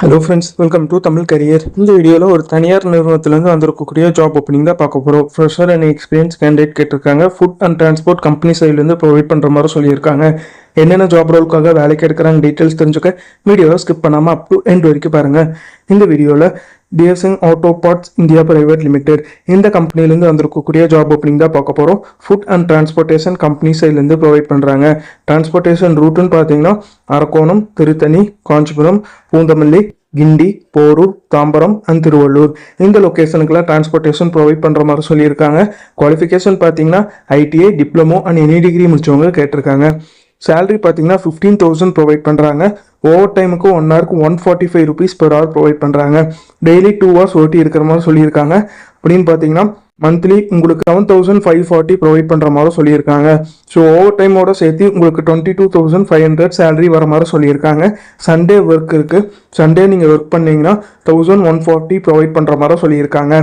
Hello friends, welcome to Tamil career. இந்த வீடியோவில் ஒரு தனியார் நிறுவனத்திலேருந்து வந்திருக்கக்கூடிய ஜாப் ஓப்பனிங் தான் பார்க்க போகிறோம். ஃப்ரெஷர் அண்ட் எக்ஸ்பீரியன்ஸ் கேண்டிடேட் கேட்டிருக்காங்க. ஃபுட் அண்ட் டிரான்ஸ்போர்ட் கம்பெனி சைட்லேருந்து ப்ரொவைட் பண்ணுற மாதிரி சொல்லியிருக்காங்க. என்னென்ன ஜாப் ரோலுக்காக வேலைக்கு எடுக்கிறாங்க டீட்டெயில்ஸ் தெரிஞ்சுக்க வீடியோவை ஸ்கிப் பண்ணாமல் அப் டு எண்ட் வரைக்கும் பாருங்கள். இந்த வீடியோவில் TSN auto parts India private limited இந்த கம்பெனிலேருந்து வந்திருக்கக்கூடிய ஜாப் ஓப்பனிங் தான் பார்க்க போகிறோம். ஃபுட் அண்ட் டிரான்ஸ்போர்ட்டேஷன் கம்பெனி சைட்லேருந்து ப்ரொவைட் பண்ணுறாங்க. டிரான்ஸ்போர்ட்டேஷன் ரூட்டுன்னு பார்த்தீங்கன்னா அரக்கோணம், திருத்தணி, காஞ்சிபுரம், பூந்தமல்லி, கிண்டி, போரூர், தாம்பரம் அண்ட் திருவள்ளூர் இந்த லொக்கேஷனுக்குலாம் டிரான்ஸ்போர்ட்டேஷன் ப்ரொவைட் பண்ணுற மாதிரி சொல்லியிருக்காங்க. குவாலிஃபிகேஷன் பார்த்தீங்கன்னா ITI, diploma and any degree முடிச்சவங்க கேட்டிருக்காங்க. சேலரி பார்த்தீங்கன்னா 15,000 ப்ரொவைட் பண்ணுறாங்க. ஓவர் டைமுக்கு 1 ஹவருக்கு 145 rupees per hour ப்ரொவைட் பண்ணுறாங்க. டெய்லி 2 hours ஓட்டி இருக்கிற மாதிரி சொல்லியிருக்காங்க. அப்படின்னு பார்த்தீங்கன்னா மந்த்லி உங்களுக்கு 7,540 ப்ரொவைட் பண்ணுற மாதிரி சொல்லியிருக்காங்க. ஸோ ஓவர் டைமோட சேர்த்து உங்களுக்கு 22,500 சேலரி வர மாதிரி சொல்லியிருக்காங்க. சண்டே ஒர்க் இருக்குது. சண்டே நீங்கள் ஒர்க் பண்ணிங்கன்னா 1,140 ப்ரொவைட் பண்ணுற மாதிரி சொல்லியிருக்காங்க.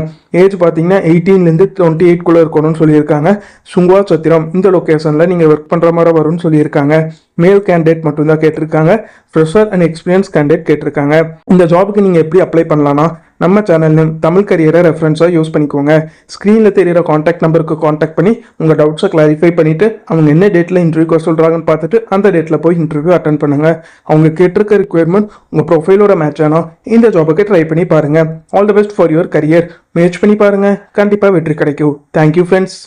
ஏஜ் பார்த்தீங்கன்னா 18லேருந்து 28 இருக்கணும்னு சொல்லியிருக்காங்க. சுங்குவா சத்திரம் இந்த லொக்கேஷனில் நீங்கள் ஒர்க் பண்ணுற மாதிரி வரும்னு சொல்லியிருக்காங்க. மேல் கேண்டிடேட் மட்டும்தான் கேட்டிருக்காங்க. ஃப்ரெஷர் அண்ட் எக்ஸ்பீரியன்ஸ் கேண்டிடேட் கேட்டிருக்காங்க. இந்த ஜாபுக்கு நீங்கள் எப்படி அப்ளை பண்ணலாம்னா நம்ம சேனல் நேம் தமிழ் கரியரை ரெஃபரன்ஸாக யூஸ் பண்ணிக்கோங்க. ஸ்க்ரீனில் தெரியிற காண்டாக்ட் நம்பருக்கு காண்டாக்ட் பண்ணி உங்கள் டவுட்ஸை கிளாரிஃபை பண்ணிவிட்டு அவங்க என்ன டேட்டில் இன்டர்வியூ சொல்கிறாங்கன்னு பார்த்துட்டு அந்த டேட்டில் போய் இன்டர்வியூ அட்டன் பண்ணுங்கள். அவங்க கேட்டிருக்க ரிக்வயர்மெண்ட் உங்கள் ப்ரொஃபைலோட மேட்ச் ஆனால் இந்த ஜாபுக்கு ட்ரை பண்ணி பாருங்கள். All the best for your career. முயற்சி பண்ணி பாருங்கள், கண்டிப்பாக வெற்றி கிடைக்கும். Thank you friends.